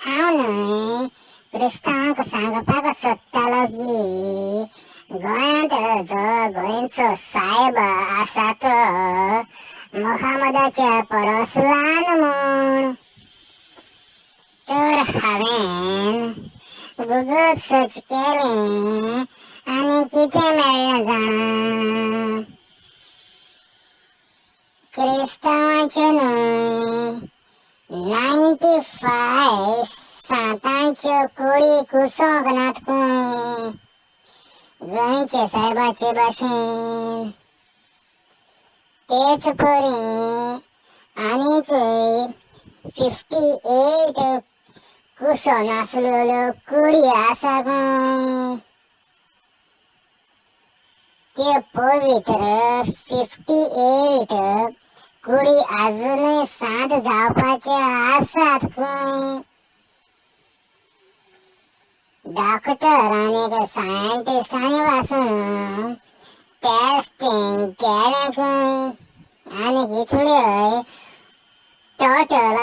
हांव न्हय क्रिस्तांवांक सांगपाक सोदतालो की गोंयांत जो गोंयचो साहेब आसा तो मोहम्मदाच्या परस ल्हान म्हूण. तर हांवें गुगल सर्च केलें आनी कितें मेळ्ळें जाणा, क्रिस्तांवांच्यो न्हय 95 सांतांच्यो कुडी कुसोंक नात खंय गोंयचे साहेबाचे भाशेन. तेच परी आनीकय 58 कुसो नासलेल्यो कुडी आसा खंय. त्यो पवित्र 58 कुडी अजूनय सांत जावपाचे आसात खंय. डॉक्टर आनी सायंटिस्टांनी वाचून टेस्टिंग केलें खंय आनी इतल्योय टोटल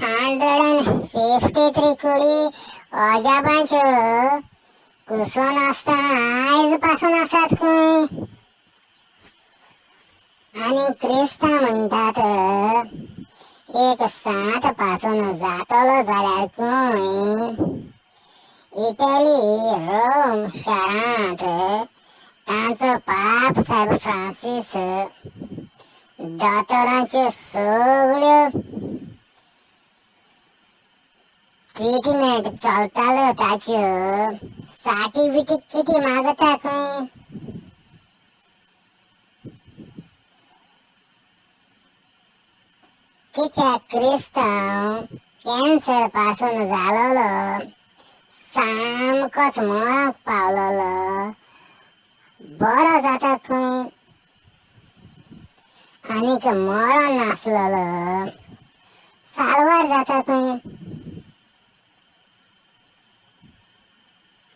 153 कुडी अजापांच्यो कुसो नासतना आयज पासून आसात खंय. आनी क्रिस्तांव म्हणटात एक सांत पासून जातलो जाल्यार खंय इटली रोम शारांत तांचो पाप साहेब फ्रांसीस दोतोरांच्यो सगळ्यो ट्रीटमेंट चलताल्यो ताच्यो सर्टिफिकेटी मागता खंय. कित्याक क्रिस्तांव कॅन्सर पासून जालोलो सामकोच मराक पावलोलो बरो जाता खंय आनीक मरण नासलोलो साल्वार जाता खंय.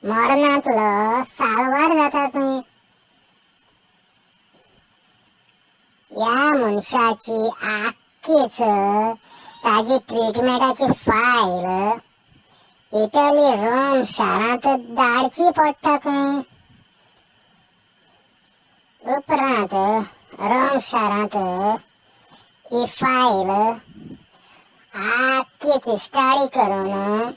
मरणांतलो साल्वार जाता खंय. ह्या मनशाची आख्खीच ताजी ट्रीटमेंटाची फायल इटली रोम शारांत धाडची पडटा खंय. उपरांत रोम शारांत ही फायल आख्खीच स्टडी करून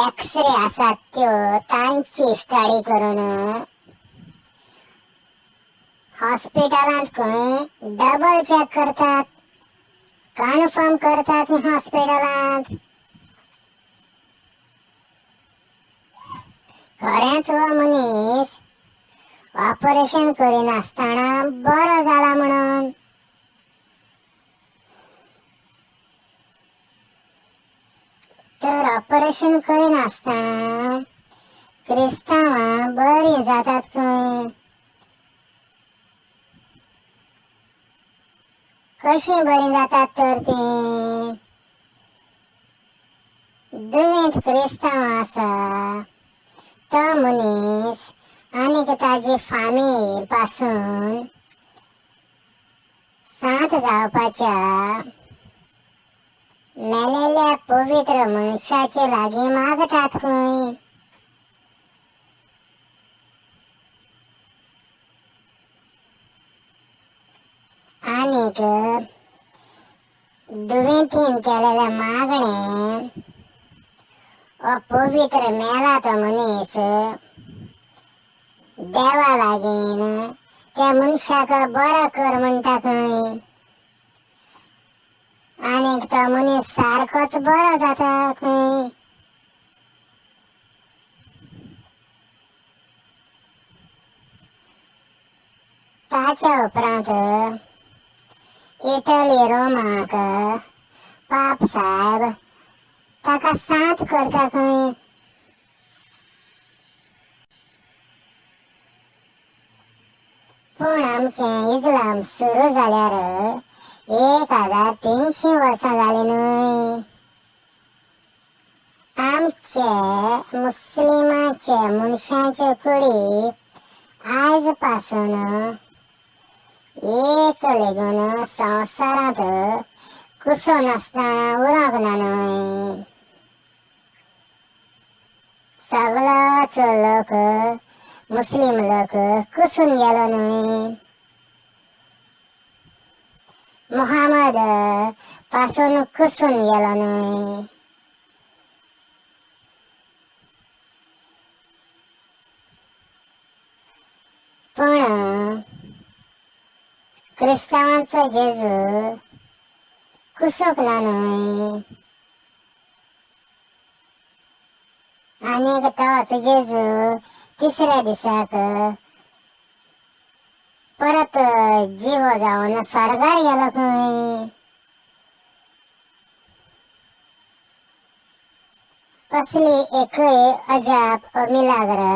एक्सरे आसात त्यो तांची स्टडी करून हॉस्पिटलांत खंय डबल चेक करतात, कन्फर्म करतात हॉस्पिटलांत. खरेंच हो मनीस ऑपरेशन करिनासतना बरो जाला म्हणून. तर ऑपरेशन करिनासतना क्रिस्तांवां बरी जातात खंय. कशी बरी जातात तर ती दुयेंत क्रिस्तांव आसा तो मनीस आनीक ताजी फामील पासून सांत जावपाच्या मेलेल्या पवित्र मनशाचे लागीं मागतात खंय. आनीक दुयेंतीन केलेले मागणे पवित्र मेला तो मनीस देवा लागीं त्या मनशाक बरो कर म्हणटा खंय आनीक तो मनीस सारकोच बरो जाता खंय. ताच्या उपरांत इटली रोमाक पाप साहेब ताका सांत करता खंय. पूण आमचें इस्लाम सुरू जाल्यार 1300 वर्सां जालीं न्हय. आमचे मुस्लिमाचे मनशांच्यो कुडी आयज पासून एक लेगून संवसारांत कुसो नासतना उरोंक ना न्हय. सगळाच लोक मुस्लिम लोक कुसून गेलो न्हय. मुहम्मद पासून कुसून गेलो न्हय. पण क्रिस्तावांचो जेजू कुसूंक ना न्हय. आनीक तोच जेजू तिसऱ्या दिसाक परत जिवो जावन स्वर्गार गेलो खंय. असली एकय अजाप मिलाग्र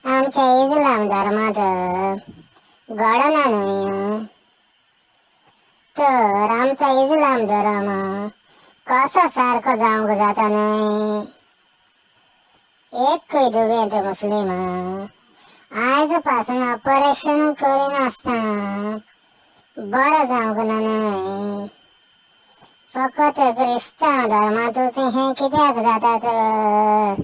आमच्या इस्लाम धर्मात घडना न्हय. तर आमचा इस्लाम धर्म कसो सारको जावंक जाता न्हय. एकय दुबेंत मुस्लिम आयज पासून ऑपरेशन करिनासतना बरो जावंक ना न्हय. फकत क्रिस्तांव धर्मांतूच हें कित्याक जाता तर